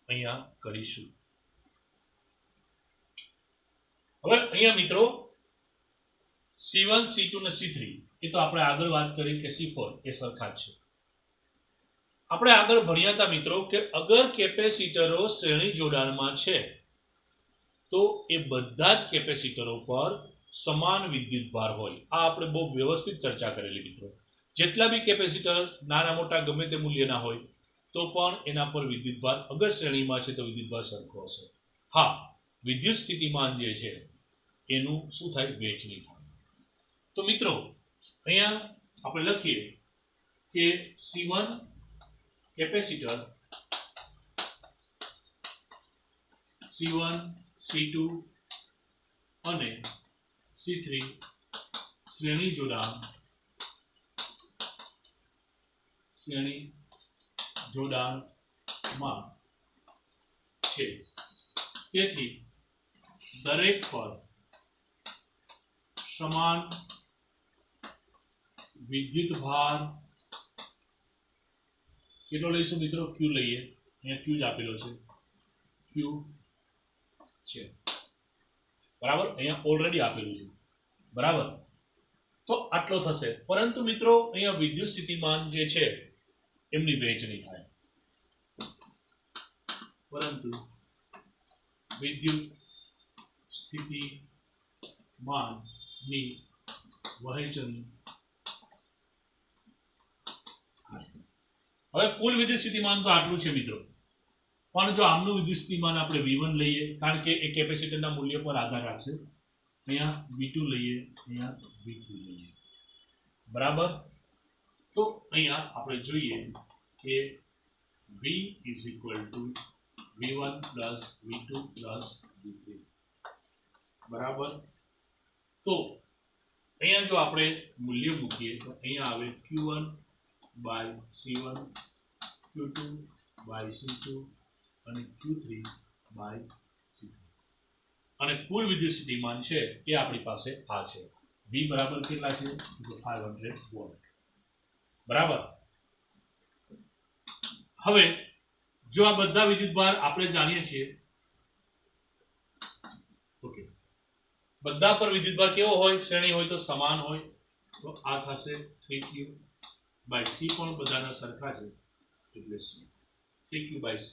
અહીંયા કરીશું. હવે અહીંયા મિત્રો C1 C2 અને C3 એ તો આપણે આગળ વાત કરી કે C4 એ સરખા જ છે. આપણે આગળ ભણ્યા હતા મિત્રો કે અગર કેપેસિટરો શ્રેણી જોડાણમાં છે તો એ બધા જ કેપેસિટરો પર સમાન વિદ્યુતભાર હોય. આ આપણે બહુ વ્યવસ્થિત ચર્ચા કરેલી મિત્રો. જેટલા બી કેપેસિટર નાના મોટા ગમે તે મૂલ્યના હોય તો પણ એના પર વિદ્યુતભાર અગર શ્રેણીમાં છે તો વિદ્યુતભાર સરખો હશે. હા, વિદ્યુત સ્થિતિમાન જે છે એનું શું થાય વહેંચણી થાય. તો મિત્રો અહીંયા આપણે લખીએ કે C1 કેપેસિટર C1 C2 અને C3 શ્રેણી જોડાણમાં છે. તેથી દરેક પર સમાન વિદ્યુત ભાર કેટલો લઈશું મિત્રો? Q લઈએ. અહીંયા Q જ આપેલો છે, Q છે બરાબર. અહીંયા ઓલરેડી આપેલું છે બરાબર. તો આટલો થશે. પરંતુ મિત્રો અહીંયા વિદ્યુત સ્થિતિમાન જે છે એમની વહેંચણી થાય. પરંતુ વિદ્યુત સ્થિતિમાનની વહેંચણી. હવે કુલ વિદ્યુત સ્થિતિમાન તો આટલું છે મિત્રો, પણ જો આમનું વિદ્યુત સ્થિતિમાન આપણે V1 લઈએ, કારણ કે એ કેપેસિટરના મૂલ્ય પર આધાર રાખશે. અહીંયા V2 લઈએ, અહીંયા V3 લઈએ બરાબર. તો અહીંયા આપણે જોઈએ કે V is equal to V1 plus V2 plus V3 બરાબર. તો અહીંયા જો આપણે મૂલ્ય મૂકીએ તો અહીંયા આવે Q1 by C1, Q2 by C2 અને Q3 by C3. અને કુલ વિદ્યુત સ્થિતિમાન છે એ આપણી પાસે આ છે. V બરાબર કેટલા છે? 500 વોલ્ટ બરાબર. હવે જો આ બધા વિદ્યુતભાર આપણે જાણીએ છીએ, ઓકે, બધા પર વિદ્યુતભાર કેવો હોય? શ્રેણી હોય તો સમાન હોય. તો આ થશે 3Q by C, પણ બધાના સરખા છે એટલે C, 3Q by C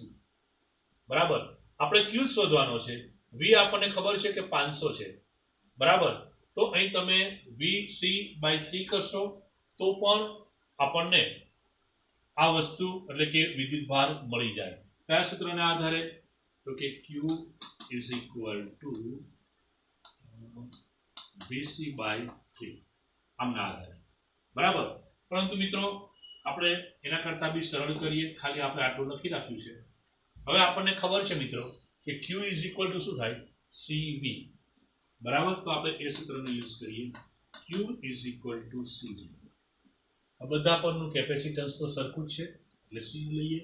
બરાબર. આપણે Q શોધવાનો છે. V આપણને ખબર છે કે 500 છે બરાબર. તો અહીં તમે VC by 3 કરશો તો પણ આપણને આ વસ્તુ એટલે કે વિદ્યુતભાર મળી જાય. કયા સૂત્રના આધારે? તો કે Q is equal to VC by 3 આમના આધારે બરાબર. પરંતુ મિત્રો આપણે એના કરતા બી સરળ કરીએ. ખાલી આપણે આટલું લખી રાખ્યું છે. હવે આપણને ખબર છે મિત્રો કે Q is equal to શું થાય? CV બરાબર. તો આપણે એ સૂત્રનો યુઝ કરીએ. Q is equal to CV. આ બધા પરનું કેપેસિટન્સ તો સરખું જ છે એટલે C લઈએ.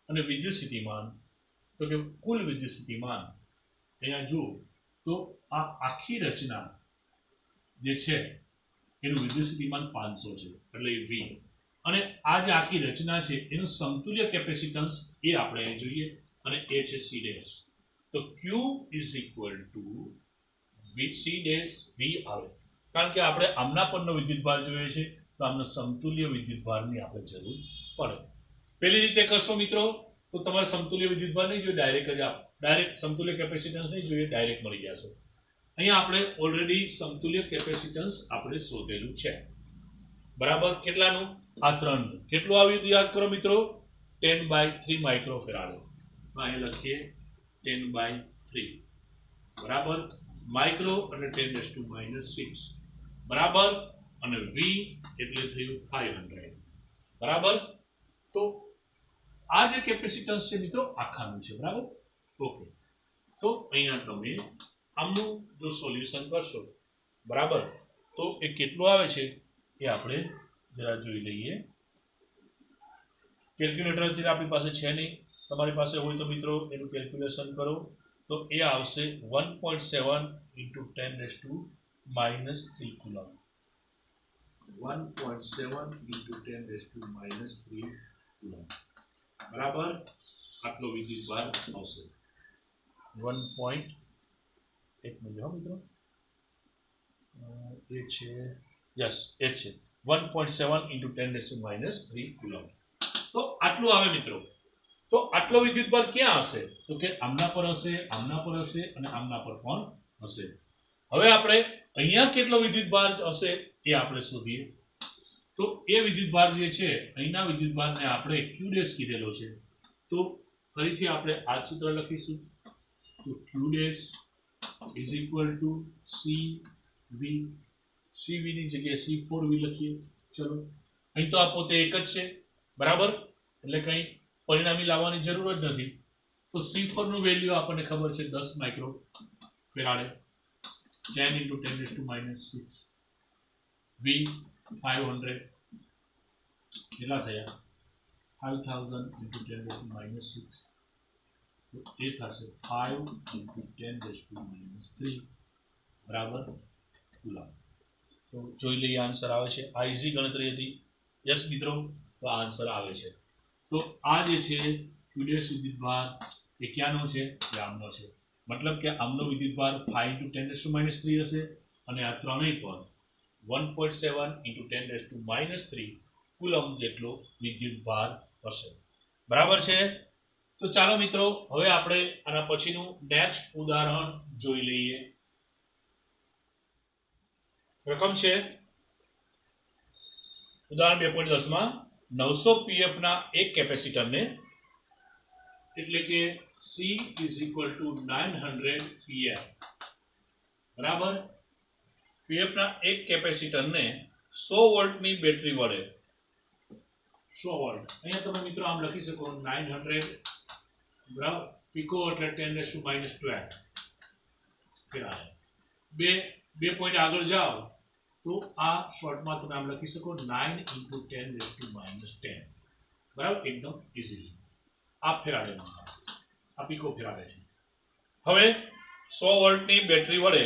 અને વિદ્યુત સ્થિતિમાન તો કે કુલ વિદ્યુત સ્થિતિમાન અહીંયા જુઓ તો આ આખી રચના જે છે એનું વિદ્યુત સ્થિતિમાન 500 છે એટલે V. અને આ જે આખી રચના છે એનું સમતુલ્ય કેપેસિટન્સ એ આપણે અહીં જોઈએ અને એ છે C ડેશ. તો Q is equal to C dash V આવે, કારણ કે આપણે આમના પરનો વિદ્યુતભાર જોઈએ છે તો આમનો સમતુલ્ય વિદ્યુતભારની આપણે જરૂર પડે. પેલી રીતે કરશો મિત્રો તો તમારે સમતુલ્ય વિદ્યુતભાર નહીં જોઈએ, ડાયરેક્ટ સમતુલ્ય કેપેસિટન્સ નહીં જોઈએ, ડાયરેક્ટ મળી જશે. અહીંયા આપણે ઓલરેડી સમતુલ્ય કેપેસિટન્સ આપણે શોધેલું છે બરાબર. કેટલાનું? આ 3નું. કેટલું આવ્યું યાદ કરો મિત્રો? 10/3 માઇક્રોફેરાડ. અહીં લખીએ 10/3 બરાબર. માઇક્રો અને 10⁻⁻6 બરાબર. અને V એટલે થયું 500 બરાબર. તો આ જે કેપેસિટન્સ છે મિત્રો આખાનું છે બરાબર. ઓકે, તો અહીંયા તમે આમનું જો સોલ્યુશન કરશો બરાબર તો એ કેટલું આવે છે એ આપણે જરા જોઈ લઈએ. કેલ્ક્યુલેટર અત્યારે આપણી પાસે છે નહીં, તમારી પાસે હોય તો મિત્રો એનું કેલ્ક્યુલેશન કરો. તો એ આવશે 1.7 × 10⁻³ કુલમ. 1.7 × 10⁻³ કુલમ બરાબર. આટલો વિદ્યુતભાર આવશે. 1.1 મિનિટ મિત્રો, એ છે યસ એ છે 1.7 × 10⁻³ કુલમ. તો આટલું આવે મિત્રો. તો આટલો વિદ્યુતભાર ક્યાં હશે? તો કે આમના પર હશે, આમના પર હશે અને આમના પર પણ હશે. હવે આપણે અહીંયા કેટલો વિદ્યુતભાર હશે એ આપણે શોધીએ. તો એ વિદ્યુતભાર જે છે અહીંના વિદ્યુતભારને આપણે Q ડેશ કીધેલો છે. તો ફરીથી આપણે આ સૂત્ર લખીશું. તો Q dash is equal two CV. CV ની જગ્યાએ C4V લખીએ. ચલો અહીં તો આ પોતે એક જ છે, બરાબર, એટલે કંઈ પરિણામી લાવવાની જરૂર જ નથી. તો C4 નું વેલ્યુ આપણને ખબર છે 10 micro Faraday, 10 into 10 to -6. V 500 કેટલા થયા? 5000 into 10 to -6. તો એ થશે 5 into 10 to -3 બરાબર કુલમ. તો જોઈ લઈએ આન્સર આવે છે. આ ઈઝી ગણતરી હતી. યસ મિત્રો, તો આ આન્સર આવે છે. તો આ જે છે ક્યુડેસ વિદ્યુતભાર એ ક્યાંનો છે? એ આમનો છે. મતલબ કે આમનો વિદ્યુતભાર 5 into 10 to -3 હશે અને આ ત્રણેય પર 1.7 into 10 to -3 કુલમ જેટલો વિદ્યુતભાર હશે. બરાબર છે. તો ચાલો મિત્રો, હવે આપણે આના પછીનું નેક્સ્ટ ઉદાહરણ જોઈ લઈએ. રકમ છે ઉદાહરણ 2.10 માં 900 pf ના એક કેપેસિટરને, એટલે કે C is equal to 900 pf, બરાબર, pf ના એક કેપેસિટરને 100 વોલ્ટની બેટરી વડે 100 વોલ્ટ, અહીંયા તમે મિત્રો આમ લખી શકો 900, બરાબર, પીકો એટલે 10 to -12 ફેરાડે. બે પોઈન્ટ આગળ જાઓ તો આ શોર્ટમાં તમે આમ લખી શકો 9 into 10 to -10, બરાબર, એકદમ ઇઝીલી. આ ફેરાડેમાં, આ પીકો ફેરાડે છે. હવે 100 વોલ્ટની બેટરી વડે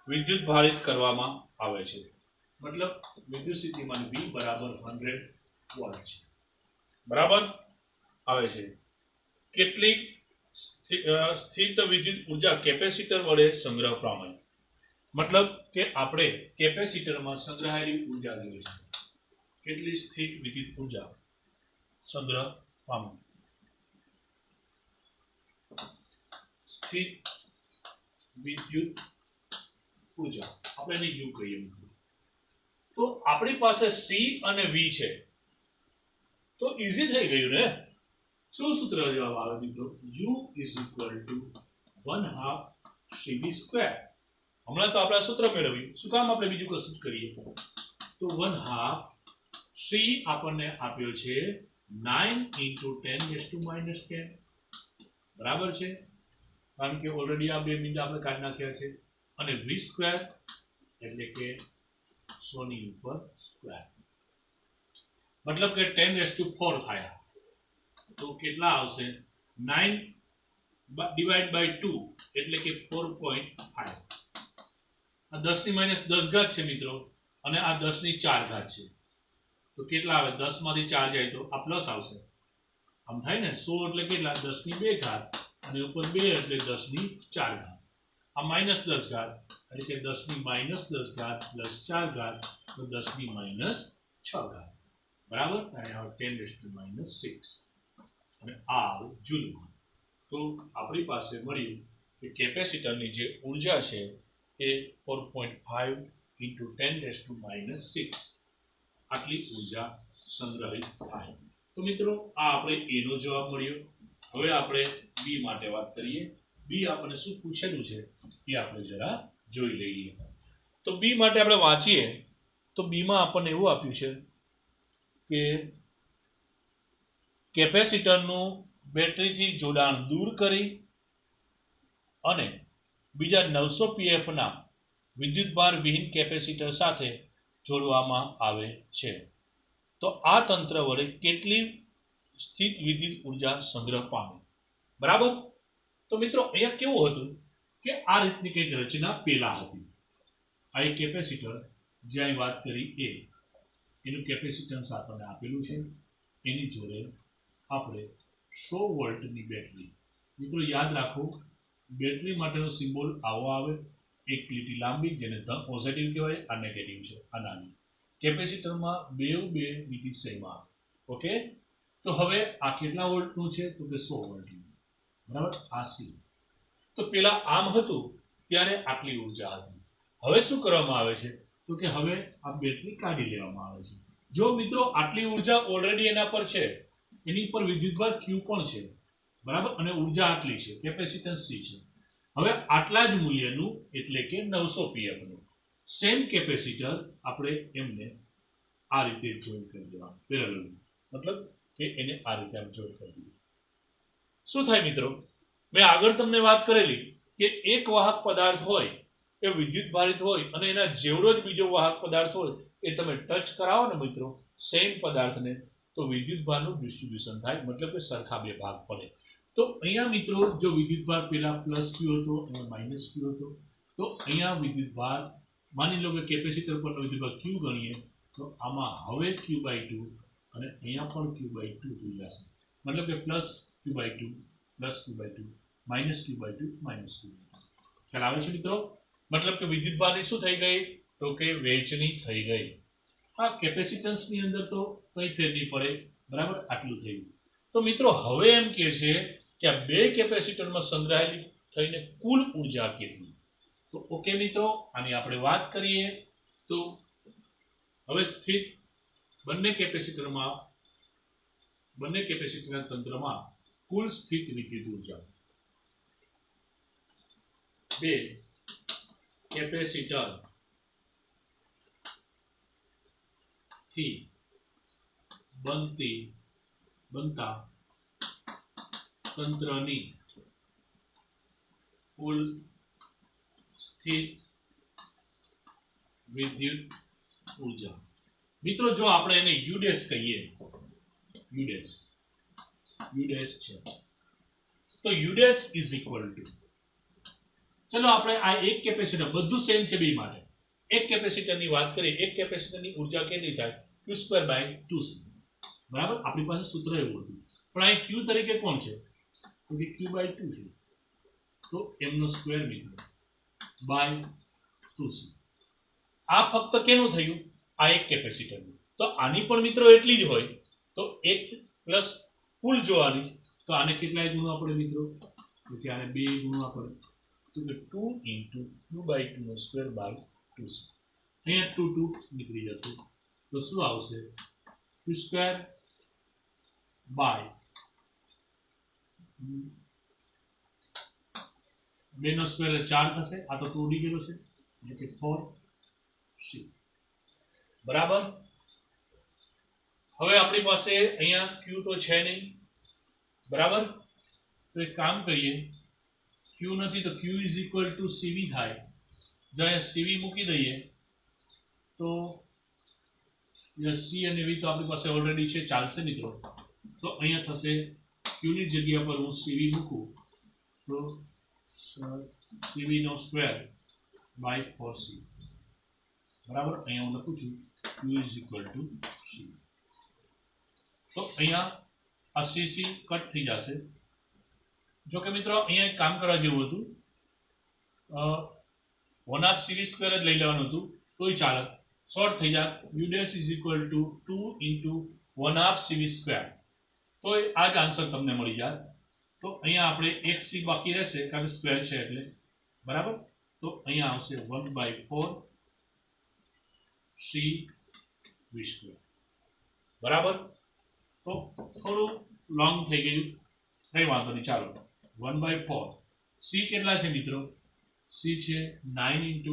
વિદ્યુત ભારિત કરવામાં આવે છે. મતલબ વિદ્યુત સ્થિતિમાન V બરાબર 100 વોલ્ટ છે, બરાબર આવે છે. કેટલીક સ્થિત વિદ્યુત ઉર્જા કેપેસિટર વડે સંગ્રહ પામે. મતલબ કે આપણે કેપેસિટરમાં સંગ્રહાયેલી ઉર્જા જોઈએ છે. કેટલી સ્થિત વિદ્યુત ઉર્જા સંગ્રહ પામે. સ્થિત વિદ્યુત ઉર્જા આપણે એને U કહીએ મિત્રો. તો આપણી પાસે C અને V છે, તો ઈઝી થઈ ગયું ને. શું સૂત્ર જવાબ આવે મિત્રો? U is equal to 1/2 CV². હમણાં તો આપણે સૂત્ર મેળવ્યું, શું કામ આપણે બીજું કશું જ કરીએ? તો 1/2 C આપણને આપ્યો છે 9 into 10 to -10, બરાબર છે, કારણ કે ઓલરેડી આ બે બિંદુ આપણે કાઢી નાખ્યા છે. અને V² એટલે કે 100 ની ઉપર સ્ક્વેર, મતલબ કે 10⁴ થાય. તો કેટલા આવશે? 9 ડિવાઇડ બાય 2 એટલે કે 4.5. આ 10 ની -10 ઘાત છે મિત્રો, અને આ 10 ની 4 ઘાત છે. તો કેટલા આવે? 10 માંથી 4 જાય તો આ પ્લસ આવશે. આમ થાય ને. 100 એટલે કેટલા? 10 ની 2 ઘાત, અને ઉપર 2 એટલે 10 ની 4 ઘાત. આ -10 ઘાત એટલે કે 10 ની -10 ઘાત પ્લસ 4 ઘાત, તો 10 ની -6 ઘાત, બરાબર. અહીંયા આવે 10 to -6 અને આ જૂલમાં. તો આપણી પાસે મળ્યું કે કેપેસિટરની જે ઉર્જા છે એ 4.5 into 10 to -6 આટલી ઉર્જા સંગ્રહિત થાય. તો મિત્રો આ આપણે A નો જવાબ મળ્યો. હવે આપણે B માટે વાત કરીએ. B આપણને શું પૂછેલું છે એ આપણે જરા જોઈ લઈએ. તો B માટે આપણે વાંચીએ તો B માં આપણને એવું આપ્યું છે કે કેપેસિટરનું બેટરીથી જોડાણ દૂર કરી અને બીજા 900 pf ના વિદ્યુતભાર વિહીન કેપેસિટર સાથે જોડવામાં આવે છે. તો આ તંત્ર વડે કેટલી સ્થિત વિદ્યુત ઉર્જા સંગ્રહ પામે. બરાબર. તો મિત્રો અહીંયા કેવું હતું કે આ રીતની કંઈક રચના પેલા હતી. આ એક કેપેસિટર જે અહીં વાત કરી એનું કેપેસિટન્સ આપણને આપેલું છે. એની જોડે આપણે 100 વોલ્ટની બેટરી. મિત્રો યાદ રાખો, બેટરી માટેનો સિમ્બોલ આવો આવે, એક લીટી લાંબી જેને ધન પોઝિટિવ કહેવાય, આ નેગેટિવ છે, આ નાની. કેપેસિટરમાં બે લીટી સેમ આવે. ઓકે. તો હવે આ કેટલા વોલ્ટનું છે? તો કે 100 વોલ્ટનું, બરાબર. આ C. તો પેલા આમ હતું ત્યારે આટલી ઉર્જા હતી. હવે શું કરવામાં આવે છે? તો કે હવે આ બેટરી કાઢી લેવામાં આવે છે. જો મિત્રો આટલી ઉર્જા ઓલરેડી એના પર છે, એની પર વિદ્યુતભાર Q પણ છે, બરાબર, અને ઉર્જા આટલી છે, કેપેસિટન્સ C છે. હવે આટલા જ મૂલ્યનું એટલે કે 900 pf નું સેમ કેપેસિટર આપણે એમને આ રીતે જોઈન કરી દેવાનું પેરેલલ, મતલબ કે એને આ રીતે આમ જોઈન કરી દીધું. શું થાય મિત્રો, મેં આગળ તમને વાત કરેલી કે એક વાહક પદાર્થ હોય એ વિદ્યુત ભારિત હોય અને એના જેવડો જ બીજો વાહક પદાર્થ હોય એ તમે ટચ કરાવો ને મિત્રો સેમ પદાર્થને, તો વિદ્યુત ભારનું ડિસ્ટ્રીબ્યુશન થાય, મતલબ કે સરખા બે ભાગ પડે. તો અહીંયા મિત્રો જો વિદ્યુત ભાર પેલા પ્લસ ક્યુ હતો અને માઇનસ ક્યુ હતો, તો અહીંયા વિદ્યુત ભાર માની લો કે કેપેસિટર પરનો વિદ્યુત ભાર ક્યુ ગણીએ તો આમાં હવે Q/2 અને અહીંયા પણ Q/2 થઈ જશે, મતલબ કે plus Q/2 plus Q/2 minus Q/2 minus Q/2. ખ્યાલ આવે છે મિત્રો? મતલબ કે વિદ્યુત ભારની શું થઈ ગઈ તો કે વહેંચણી થઈ ગઈ. હા, કેપેસિટન્સની અંદર તો કંઈ ફેર નહીં પડે, બરાબર, આટલું થઈ ગયું. તો મિત્રો હવે એમ કહે છે કે આ બે કેપેસિટરમાં સંગ્રહાયેલી થઈને કુલ ઉર્જા કેટલી. તો ઓકે મિત્રો, આની આપણે વાત કરીએ તો હવે સ્થિત બંને કેપેસિટરના તંત્રમાં કુલ સ્થિત વિદ્યુત ઉર્જા બે કેપેસિટર થી બનતા તંત્રની કુલ સ્થિત વિદ્યુત ઉર્જા. મિત્રો જો આપણે એને U' કહીએ, U' છે, તો U' ઇઝ ઇક્વલ ટુ, ચલો આપણે આ એક કેપેસિટર બધું સેમ છે બે માટે, એક કેપેસિટરની વાત કરીએ, એક કેપેસિટરની ઉર્જા કેટલી થાય Q²/2c, બરાબર. આપણી પાસે સૂત્ર એવું હતું, પણ અહીં Q તરીકે કોણ છે તો કે Q/2 છે, તો એમનો સ્ક્વેર મિત્રો બાય 2c. આ ફક્ત કેનું થયું, આ એક કેપેસિટરનું. તો આની પણ મિત્રો એટલી જ હોય, તો એક પ્લસ કુલ જોવાની, તો આને કેટલાય ગુણવા પડે મિત્રો, તો કે આને 2 ગુણવા પડે, તો કે 2 * Q/2 no square by 2c. અહીંયા 2 નીકળી જશે, તો શું આવશે Q² બાય 2 નો સ્ક્વેર 4 થશે, આ તો 2d કેટલો છે એટલે કે 4c, બરાબર. હવે આપણી પાસે અહીંયા Q તો છે નહીં, બરાબર. તો એક કામ કરીએ, Q નથી તો Q = CV થાય. જો અહીંયા CV મૂકી દઈએ તો C અને V તો આપણી પાસે ઓલરેડી છે, ચાલશે મિત્રો. તો અહીંયા થશે Q ની જગ્યા પર હું CV મૂકું તો CV no square by 4c, બરાબર. અહીંયા હું લખું છું Q = C. તો અહીંયા આ CC કટ થઈ જશે. જો કે મિત્રો અહીંયા એક કામ કરવા જેવું હતું, 1/2 CV² જ લઈ લેવાનું હતું તોય ચાલે, શોર્ટ થઈ જાય. U' = 2 * 1/2 CV², તો આ જ આન્સર તમને મળી જાય. તો અહીંયા આપણે એક c બાકી રહેશે કારણ કે સ્ક્વેર છે એટલે, બરાબર. તો અહીંયા આવશે 1/4 CV², બરાબર. તો થોડું લોંગ થઈ ગયું, કઈ વાંધો નહીં, ચાલો 1/4. C કેટલા છે મિત્રો, C છે 9 *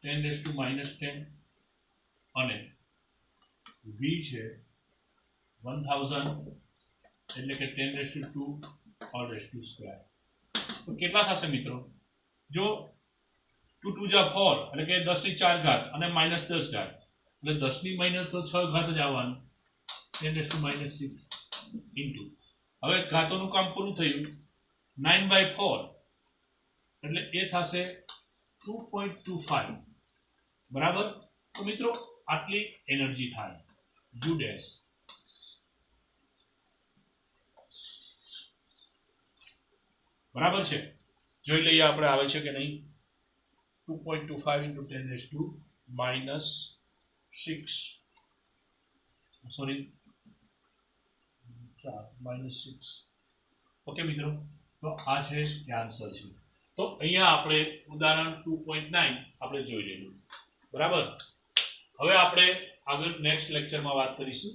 10⁻⁻10 અને V છે 1000 એટલે કે 10⁻²². તો કેટલા થશે મિત્રો, જો 2 * 2 = 4 એટલે કે 10⁴ અને -10 ઘાત એટલે 10⁻⁻ તો 6 ઘાત જ આવવાનું, 10⁻⁻6 ઇન્ટુ, હવે ઘાતોનું કામ પૂરું થયું, 9/4 એટલે એ થશે 2.25, બરાબર. તો મિત્રો આટલી એનર્જી થાય U'. બરાબર છે, જોઈ લઈએ આપણે આવે છે કે નહીં. 2.25 × 10⁻⁻6, સોરી -6. ઓકે મિત્રો, તો આ છે એ આન્સર છે. તો અહીંયા આપણે ઉદાહરણ 2.9 આપણે જોઈ લીધું, બરાબર. હવે આપણે આગળ નેક્સ્ટ લેક્ચરમાં વાત કરીશું.